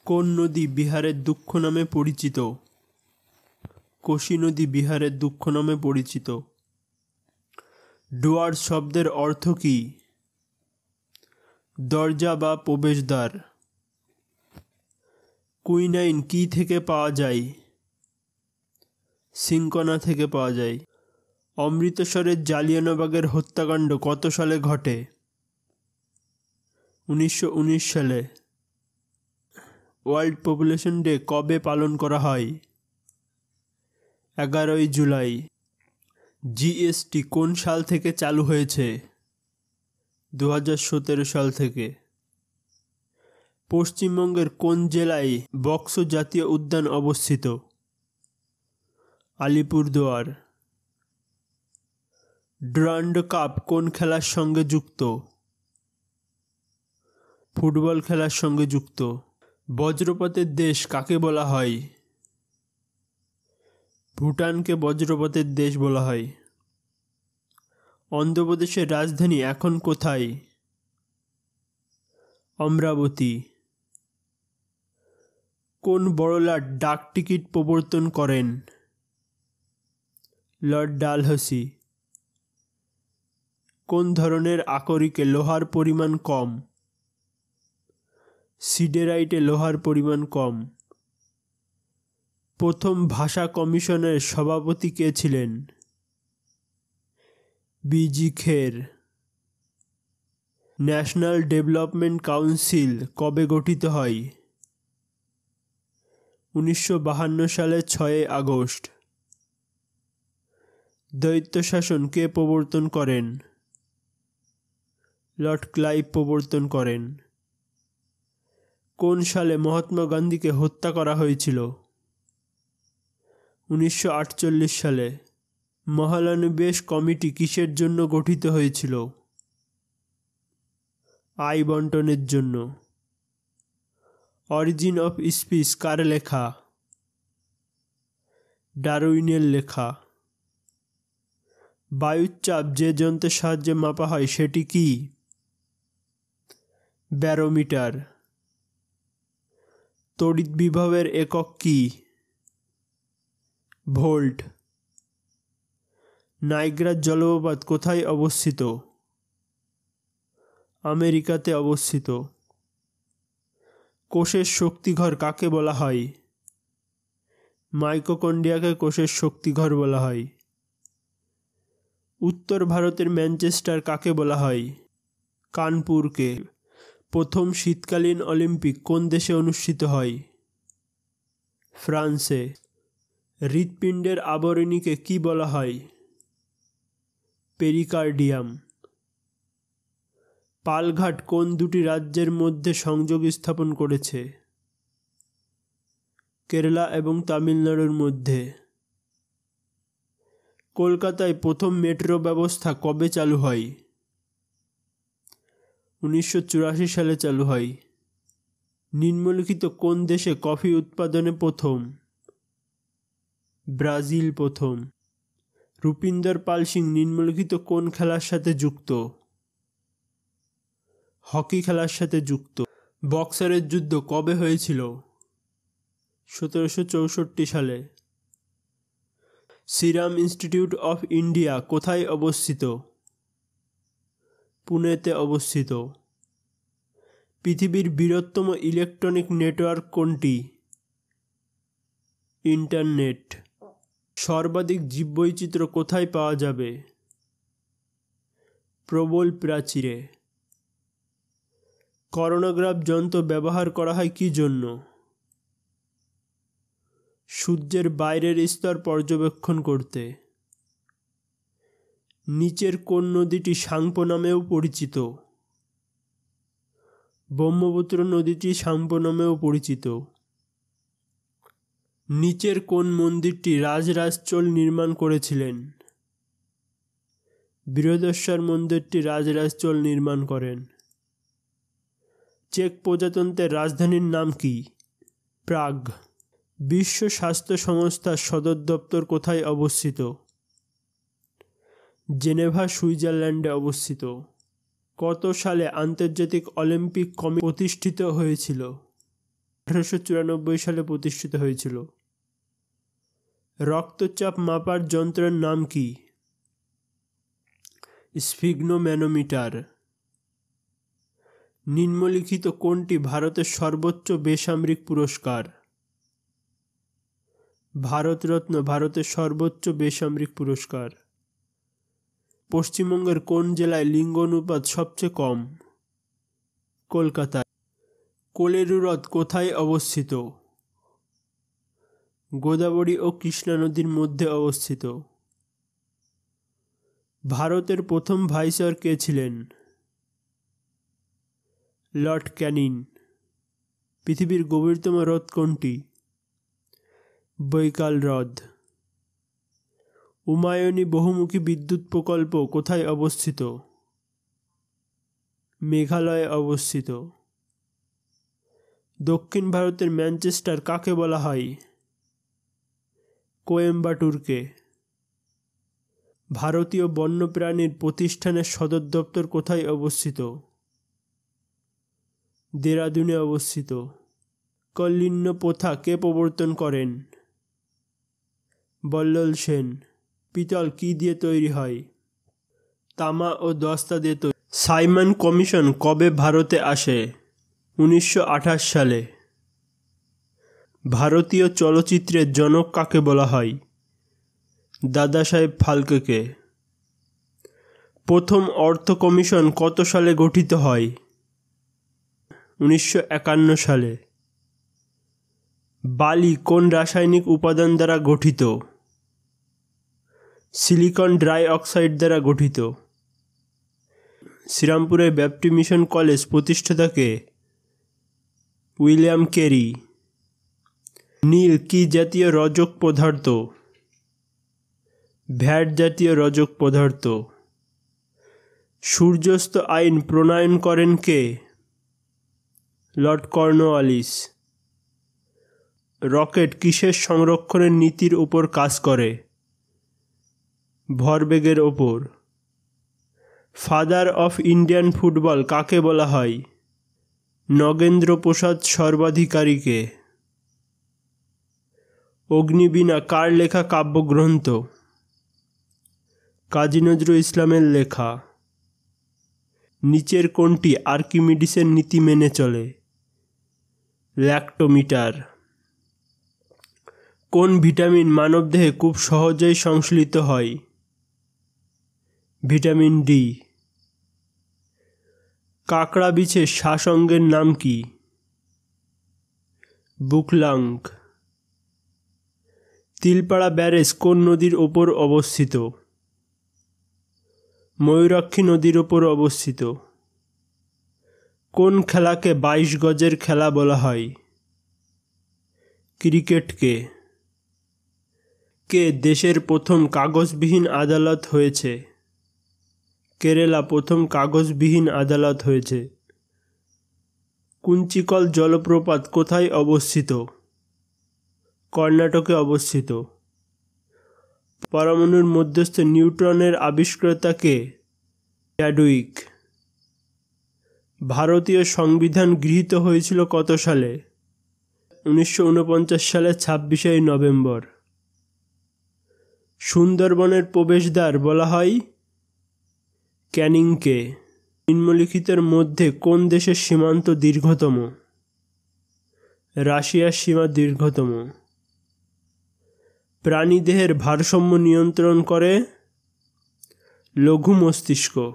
কোন নদী বিহারের দুঃখ নামে পরিচিত? কোশি নদী বিহারের দুঃখ নামে পরিচিত। ডুয়ার্স শব্দের অর্থ কী? দরজা বা প্রবেশদ্বার। কুইনাইন কী থেকে পাওয়া যায়? সিনকোনা থেকে পাওয়া যায়। অমৃতসরের জালিয়ানবাগের হত্যাকাণ্ড কত সালে ঘটে? 1919 সালে। ওয়ার্ল্ড পপুলেশন ডে কবে পালন করা হয়? 11ই জুলাই। জিএসটি কোন সাল থেকে চালু হয়েছে? 2017 সাল থেকে। পশ্চিমবঙ্গের কোন জেলায় বক্সো জাতীয় উদ্যান অবস্থিত? আলিপুরদুয়ার। ডুরান্ড কাপ কোন খেলার সঙ্গে যুক্ত? ফুটবল খেলার সঙ্গে যুক্ত। বজ্রপাতের দেশ কাকে বলা হয়? ভুটানকে বজ্রপাতের দেশ বলা হয়। অন্ধ্রপ্রদেশের রাজধানী এখন কোথায়? অমরাবতী। কোন বড়লাট ডাক টিকিট প্রবর্তন করেন? লর্ড ডালহৌসি। কোন ধরনের আকরিকে লোহার পরিমাণ কম? সিডেরাইটে লোহার পরিমাণ কম। প্রথম ভাষা কমিশনের সভাপতি কে ছিলেন? বিজি খের। ন্যাশনাল ডেভেলপমেন্ট কাউন্সিল কবে গঠিত হয়? 1952 সালের 6 আগস্ট। দ্বৈত শাসন কে প্রবর্তন করেন? লর্ড ক্লাইভ প্রবর্তন করেন। কোন সালে মহাত্মা গান্ধীকে হত্যা করা হয়েছিল? 1948 সালে। মহালনোবিস কমিটি কিসের জন্য গঠিত হয়েছিল? আয় বন্টনের জন্য। অরিজিন অফ স্পিচ কার লেখা? ডারউইনের লেখা। বায়ুর চাপ যে যন্ত্রের সাহায্যে মাপা হয় সেটি কি? ব্যারোমিটার। তড়িৎ বিভবের একক কি? ভোল্ট। নায়াগ্রা জলপ্রপাত কোথায় অবস্থিত? আমেরিকাতে অবস্থিত। কোষের শক্তিঘর কাকে বলা হয়? মাইটোকন্ড্রিয়াকে কোষের শক্তিঘর বলা হয়। উত্তর ভারতের ম্যানচেস্টার কাকে বলা হয়? কানপুরকে। প্রথম শীতকালীন অলিম্পিক কোন দেশে অনুষ্ঠিত হয়? ফ্রান্সে। হৃৎপিণ্ডের আবরণীকে কি বলা হয়? পেরিকার্ডিয়াম। পালঘাট কোন দুটি রাজ্যের মধ্যে সংযোগ স্থাপন করেছে? কেরালা এবং তামিলনাড়ুর মধ্যে। কলকাতায় প্রথম মেট্রো ব্যবস্থা কবে চালু হয়? 1984 সালে চালু হয়। নিম্নলিখিত কোন দেশে কফি উৎপাদনে প্রথম? ব্রাজিল প্রথম। রূপিন্দর পাল সিং নিম্নলিখিত কোন খেলার সাথে যুক্ত? হকি খেলার সাথে যুক্ত। বক্সারের যুদ্ধ কবে হয়েছিল? 1764 সালে। সিরাম ইনস্টিটিউট অফ ইন্ডিয়া কোথায় অবস্থিত? পুনেতে অবস্থিত। পৃথিবীর বৃহত্তম ইলেকট্রনিক নেটওয়ার্ক কোনটি? ইন্টারনেট। সর্বাধিক জীববৈচিত্র্য কোথায় পাওয়া যাবে? প্রবল প্রাচীরে। করোনোগ্রাফ যন্ত্র ব্যবহার করা হয় কী জন্য? সূর্যের বাইরের স্তর পর্যবেক্ষণ করতে। নিচের কোন নদীটি সাংপো নামেও পরিচিত? ব্রহ্মপুত্র নদীটি সাংপো নামেও পরিচিত। নিচের কোন মন্দিরটি রাজরাজ চোল নির্মাণ করেছিলেন? বৃহদেশ্বর মন্দিরটি রাজরাজ চোল নির্মাণ করেন। চেক প্রজাতন্ত্রের রাজধানীর নাম কি? প্রাগ। বিশ্ব স্বাস্থ্য সংস্থার সদর দপ্তর কোথায় অবস্থিত? জেনেভা সুইজারল্যান্ডে অবস্থিত। কত সালে আন্তর্জাতিক অলিম্পিক কমিটি প্রতিষ্ঠিত হয়েছিল? 1894 সালে প্রতিষ্ঠিত হয়েছিল। রক্তচাপ মাপার যন্ত্রের নাম কি? স্ফিগনোম্যানোমিটার। নিম্নলিখিত কোনটি ভারতের সর্বোচ্চ বেসামরিক পুরস্কার? ভারতরত্ন ভারতের সর্বোচ্চ বেসামরিক পুরস্কার। পশ্চিমবঙ্গের কোন জেলায় লিঙ্গ অনুপাত সবচেয়ে কম? কলকাতায়। কোলেরু হ্রদ কোথায় অবস্থিত? গোদাবরী ও কৃষ্ণা নদীর মধ্যে অবস্থিত। ভারতের প্রথম ভাইসরয় কে ছিলেন? লর্ড ক্যানিং। পৃথিবীর গভীরতম হ্রদ কোনটি? বৈকাল হ্রদ। উমায়নী বহুমুখী বিদ্যুৎ প্রকল্প কোথায় অবস্থিত? মেঘালয়ে অবস্থিত। দক্ষিণ ভারতের ম্যানচেস্টার কাকে বলা হয়? কোয়েম্বাটুরকে। ভারতীয় বন্যপ্রাণীর প্রতিষ্ঠানের সদর দপ্তর কোথায় অবস্থিত? দেরাদুনে অবস্থিত। কলিন্য প্রথা কে প্রবর্তন করেন? বল্লাল সেন। পিতল কি দিয়ে তৈরি হয়? তামা ও দস্তা দিয়ে তৈরি। সাইমন কমিশন কবে ভারতে আসে? 1928 সালে। ভারতীয় চলচ্চিত্রের জনক কাকে বলা হয়? দাদা সাহেব ফালকেকে। প্রথম অর্থ কমিশন কত সালে গঠিত হয়? 1951 সালে। বালি কোন রাসায়নিক উপাদান দ্বারা গঠিত? সিলিকন ডাই অক্সাইড দ্বারা গঠিত। শ্রীরামপুরের ব্যাপ্টিস্ট মিশন কলেজ প্রতিষ্ঠাতা কে? William Carey. নীল কি জাতীয় রজক পদার্থ? ভ্যাট জাতীয় রজক পদার্থ। সূর্যাস্ত আইন প্রণয়ন করেন কে? Lord Cornwallis. রকেট কিসের সংরক্ষণের নীতির উপর কাজ করে? ভরবেগের ওপর। ফাদার অফ ইন্ডিয়ান ফুটবল কাকে বলা হয়? নগেন্দ্র প্রসাদ সর্বাধিকারীকে। অগ্নিবীণা কার লেখা কাব্যগ্রন্থ? কাজী নজরুল ইসলামের লেখা। নিচের কোনটি আর্কিমিডিসের নীতি মেনে চলে? ল্যাক্টোমিটার। কোন ভিটামিন মানবদেহে খুব সহজেই সংশ্লেষিত হয়? Vitamin D. কাঁকড়া বিছের শ্বাসঅঙ্গের নাম কি? বুকলাং। তিলপাড়া ব্যারেজ কোন নদীর ওপর অবস্থিত? ময়ূরাক্ষী নদীর ওপর অবস্থিত। কোন খেলাকে 22 গজের খেলা বলা হয়? ক্রিকেটকে। কে দেশের প্রথম কাগজবিহীন আদালত হয়েছে? কেরালা প্রথম কাগজবিহীন আদালত হয়েছে। কুঞ্চিকল জলপ্রপাত কোথায় অবস্থিত? কর্ণাটকে অবস্থিত। পরমাণুর মধ্যস্থ নিউট্রনের আবিষ্কর্তা কে? চ্যাডউইক। ভারতীয় সংবিধান গৃহীত হয়েছিল কত সালে? 1949 সালের 26শে নভেম্বর। সুন্দরবনের প্রবেশদ্বার বলা হয় ক্যানিংকে। নিম্নলিখিতের মধ্যে কোন দেশের সীমান্ত দীর্ঘতম? রাশিয়ার সীমা দীর্ঘতম। প্রাণীদেহের ভারসাম্য নিয়ন্ত্রণ করে লঘু মস্তিষ্ক।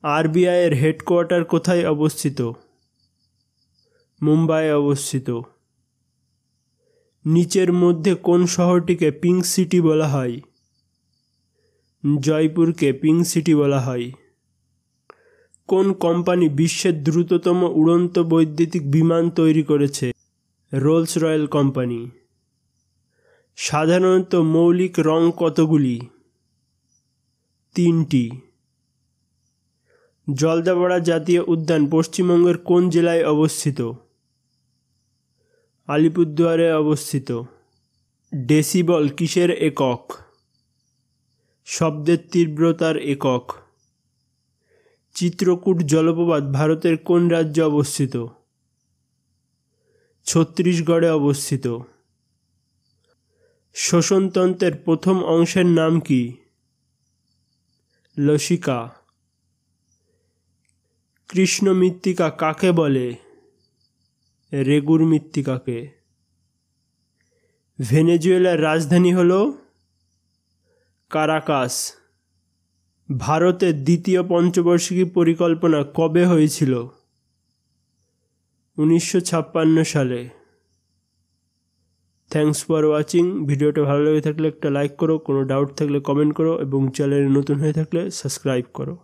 আরবিআইয়ের হেডকোয়ার্টার কোথায় অবস্থিত? মুম্বাইয়ে অবস্থিত। নিচের মধ্যে কোন শহরটিকে পিঙ্ক সিটি বলা হয়? জয়পুরকে পিঙ্ক সিটি বলা হয়। কোন কোম্পানি বিশ্বের দ্রুততম উড়ন্ত বৈদ্যুতিক বিমান তৈরি করেছে? Rolls Royce company. সাধারণত মৌলিক রং কতগুলি? 3টি। জলদাপাড়া জাতীয় উদ্যান পশ্চিমবঙ্গের কোন জেলায় অবস্থিত? আলিপুরদুয়ারে অবস্থিত। ডেসিবল কিসের একক? শব্দের তীব্রতার একক। চিত্রকূট জলপ্রপাত ভারতের কোন রাজ্যে অবস্থিত? ছত্তিশগড়ে অবস্থিত। শ্বসনতন্ত্রের প্রথম অংশের নাম কি? লসিকা। কৃষ্ণ মৃত্তিকা কাকে বলে? রেগুর মৃত্তিকাকে। ভেনেজুয়েলার রাজধানী হল কারাকাস। ভারতের দ্বিতীয় পঞ্চবার্ষিকী পরিকল্পনা কবে হয়েছিল? 1956 সালে। Thanks for watching. ভিডিওটা ভালো লেগে থাকলে একটা লাইক করো, কোনো ডাউট থাকলে কমেন্ট করো এবং চ্যানেলে নতুন হয়ে থাকলে সাবস্ক্রাইব করো।